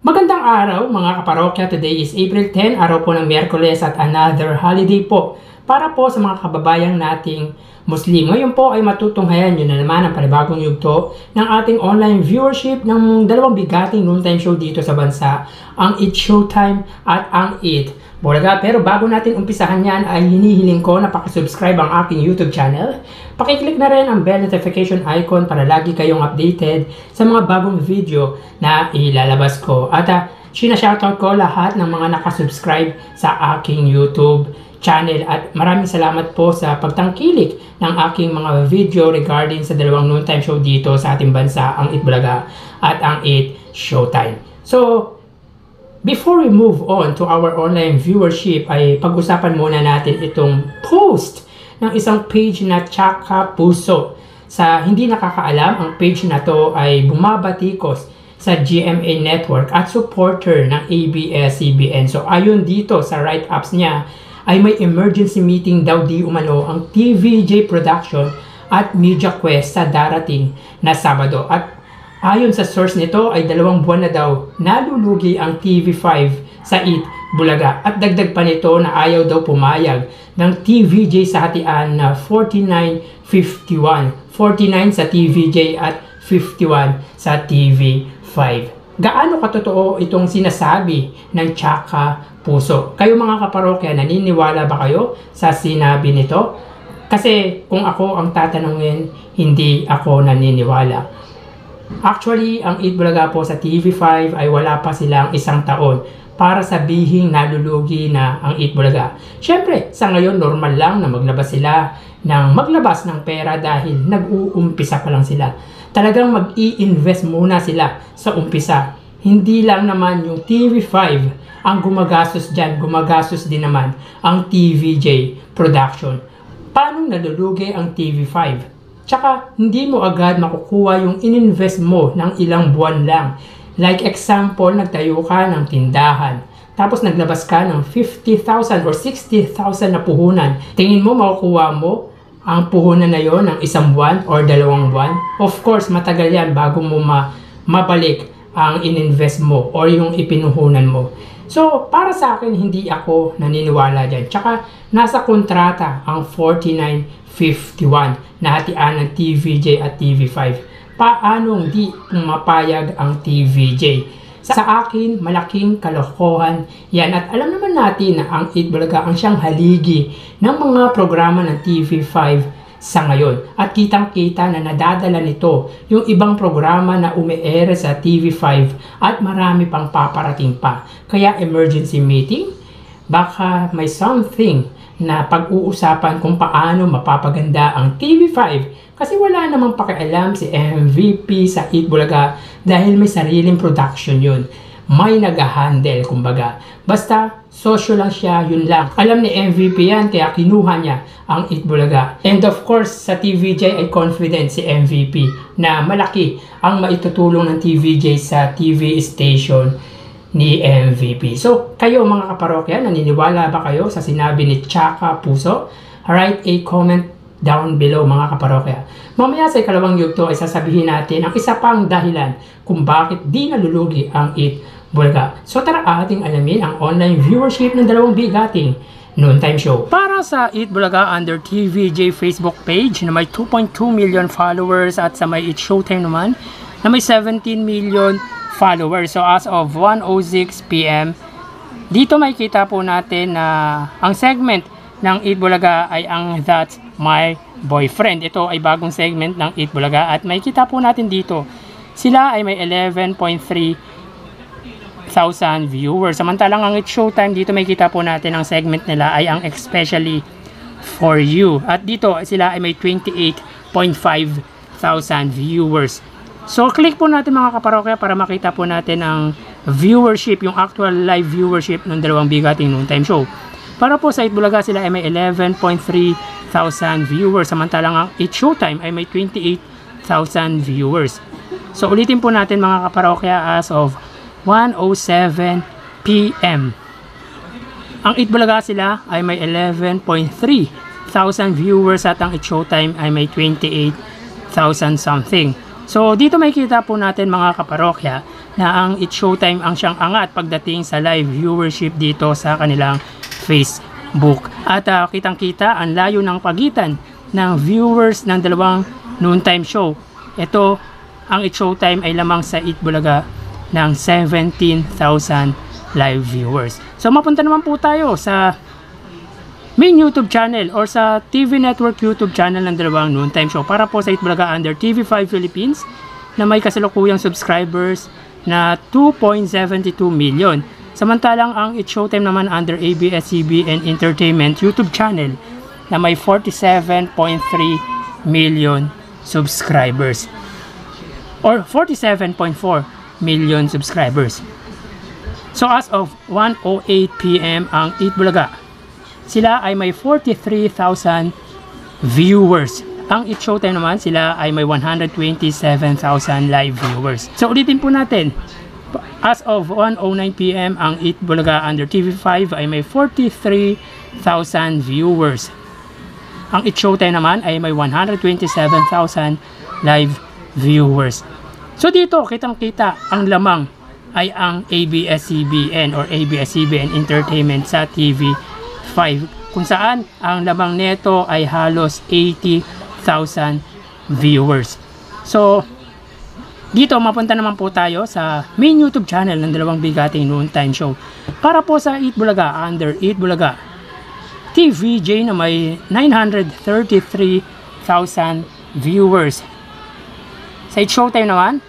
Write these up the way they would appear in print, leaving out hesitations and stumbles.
Magandang araw mga kaparokya. Today is April 10, araw po ng Miyerkules at another holiday po para po sa mga kababayang nating Muslim. Ngayon po ay matutunghayan nyo na naman ang panibagong yugto ng ating online viewership ng dalawang bigating noontime show dito sa bansa, ang Eat Showtime at ang Eat Bulaga. Pero bago natin umpisahan yan ay hinihiling ko na pakisubscribe ang aking YouTube channel. Pakiclick na rin ang bell notification icon para lagi kayong updated sa mga bagong video na ilalabas ko. At sinashoutout ko lahat ng mga nakasubscribe sa aking YouTube channel. At maraming salamat po sa pagtangkilik ng aking mga video regarding sa dalawang noontime show dito sa ating bansa, ang Eat Bulaga at ang Eat Showtime. So, before we move on to our online viewership, ay pag-usapan muna natin itong post ng isang page na Tsaka Puso. Sa hindi nakakaalam, ang page na to ay bumabatikos sa GMA Network at supporter ng ABS-CBN. So ayon dito sa write-ups niya, ay may emergency meeting daw di umano ang TVJ Production at Media Quest sa darating na Sabado. At ayon sa source nito ay 2 buwan na daw nalulugi ang TV5 sa Eat Bulaga. At dagdag pa nito na ayaw daw pumayag ng TVJ sa hatian na 49-51. 49 sa TVJ at 51 sa TV5. Gaano katotoo itong sinasabi ng Tsaka Puso? Kayo mga kaparokya, naniniwala ba kayo sa sinabi nito? Kasi kung ako ang tatanungin, hindi ako naniniwala. Actually, ang Eat Bulaga po sa TV5 ay wala pa silang 1 taon para sabihing nalulugi na ang Eat Bulaga. Siyempre, sa ngayon normal lang na maglabas ng pera dahil nag-uumpisa pa lang sila. Talagang mag-i-invest muna sila sa umpisa. Hindi lang naman yung TV5 ang gumagastos dyan, gumagastos din naman ang TVJ Production. Paano nalulugi ang TV5? Tsaka, hindi mo agad makukuha yung ininvest mo ng ilang buwan lang. Like example, nagtayo ka ng tindahan. Tapos naglabas ka ng 50,000 or 60,000 na puhunan. Tingin mo makukuha mo ang puhunan na yon ng 1 buwan or 2 buwan? Of course, matagal yan bago mo mabalik ang ininvest mo or yung ipinuhunan mo. So, para sa akin, hindi ako naniniwala dyan. Tsaka, nasa kontrata ang 49-51 na hatian ng TVJ at TV5. Paano hindi pumapayag ang TVJ? Sa akin, malaking kalokohan yan. At alam naman natin na ang Eat Bulaga ang siyang haligi ng mga programa ng TV5 sa ngayon. At kitang-kita na nadadala nito yung ibang programa na umiere sa TV5 at marami pang paparating pa. Kaya emergency meeting, baka may something na pag-uusapan kung paano mapapaganda ang TV5 kasi wala namang pakialam si MVP sa Eat Bulaga dahil may sariling production yun. May nag-handle kumbaga. Basta social lang siya, yun lang. Alam ni MVP yan kaya kinuha niya ang Eat Bulaga. And of course sa TVJ ay confident si MVP na malaki ang maitutulong ng TVJ sa TV station ni MVP. So, kayo mga kaparokya, naniniwala ba kayo sa sinabi ni Tsaka Puso? Write a comment down below mga kaparokya. Mamaya sa ikalawang yugto ay sasabihin natin ang isa pang dahilan kung bakit di nalulugi ang Eat Bulaga. So tara ating alamin ang online viewership ng dalawang bigating noontime show. Para sa Eat Bulaga under TVJ Facebook page na may 2.2 million followers at sa may Eat Showtime naman na may 17 million followers. So as of 1:06 PM, dito makikita po natin na ang segment ng Eat Bulaga ay ang That's My Boyfriend. Ito ay bagong segment ng Eat Bulaga at makikita po natin dito sila ay may 11.3 thousand viewers. Samantalang ang Eat Showtime, dito makikita po natin ang segment nila ay ang Especially For You. At dito sila ay may 28.5 thousand viewers. So, click po natin mga kaparokya para makita po natin ang viewership, yung actual live viewership ng dalawang bigating noontime show. Para po sa Eat Bulaga, sila ay may 11.3 thousand viewers. Samantalang ang Eat Showtime ay may 28,000 viewers. So, ulitin po natin mga kaparokya as of 1:07 PM. Ang Eat Bulaga sila ay may 11.3 thousand viewers at ang Eat Showtime ay may 28,000 something. So, dito makikita po natin mga kaparokya na ang It's Showtime ang siyang angat pagdating sa live viewership dito sa kanilang Facebook. At kitang-kita ang layo ng pagitan ng viewers ng dalawang noontime show. Ito, ang It's Showtime ay lamang sa Eat Bulaga ng 17,000 live viewers. So mapunta naman po tayo sa main YouTube channel or sa TV Network YouTube channel ng dalawang noontime show para po sa Eat Bulaga under TV5 Philippines na may kasalukuyang subscribers na 2.72 million. Samantalang ang It's Showtime naman under ABS-CBN Entertainment YouTube channel na may 47.3 million subscribers or 47.4 million subscribers. So as of 1:08 PM ang Eat Bulaga, sila ay may 43,000 viewers. Ang It's Showtime naman, sila ay may 127,000 live viewers. So ulitin po natin, as of 1:09 PM ang Eat Bulaga under TV5 ay may 43,000 viewers. Ang It's Showtime naman ay may 127,000 live viewers. So dito, kitang-kita ang lamang ay ang ABS-CBN or ABS-CBN Entertainment sa TV5 kung saan ang lamang neto ay halos 80,000 viewers. So dito mapunta naman po tayo sa main YouTube channel ng dalawang bigating noontime show para po sa Eat Bulaga under Eat Bulaga TVJ na may 933,000 viewers. Sa It's Showtime naman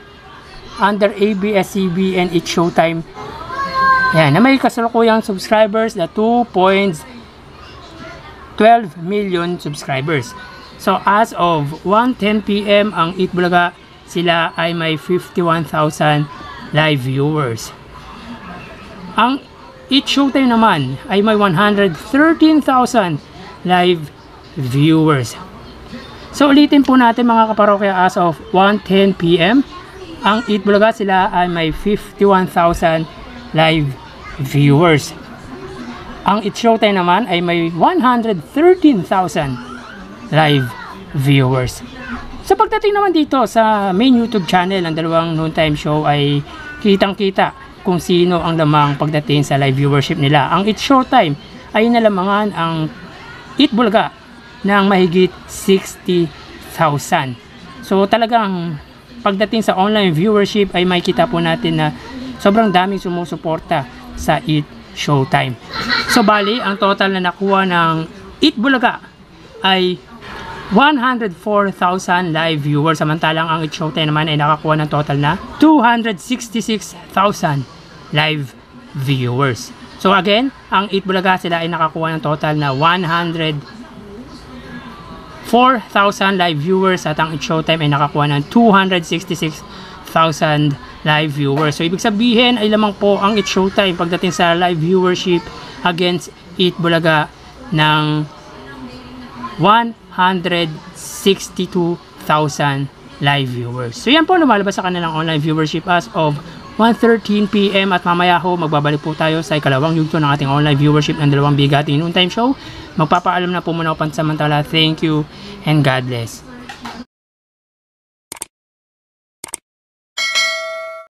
under ABS-CBN It's Showtime, yan, na may kasalukuyang subscribers na 2.12 million subscribers. So as of 1:10 PM ang Eat Bulaga, sila ay may 51,000 live viewers. Ang It's Showtime naman ay may 113,000 live viewers. So ulitin po natin mga kaparokya, as of 1:10 PM ang Eat Bulaga, sila ay may 51,000 live viewers. Ang It's Showtime naman ay may 113,000 live viewers. So pagdating naman dito sa main YouTube channel ng dalawang noontime show ay kitang-kita kung sino ang lamang pagdating sa live viewership nila. Ang It's Showtime ay nalamangan ang Eat Bulaga ng mahigit 60,000. So talagang pagdating sa online viewership ay makikita po natin na sobrang daming sumusuporta sa Eat Showtime. So bali, ang total na nakuha ng Eat Bulaga ay 104,000 live viewers, samantalang ang It's Showtime naman ay nakakuha ng total na 266,000 live viewers. So again, ang Eat Bulaga, sila ay nakakuha ng total na 104,000 live viewers at ang It's Showtime ay nakakuha ng 266,000 live viewers. So ibig sabihin ay lamang po ang It's Showtime pagdating sa live viewership against Eat Bulaga ng 162,000 live viewers. So yan po lumalabas sa kanilang online viewership as of 1:13 PM at mamaya ho magbabalik po tayo sa ikalawang yugto ng ating online viewership ng dalawang bigating noontime show. Magpapaalam na po muna ako pansamantala. Thank you and God bless.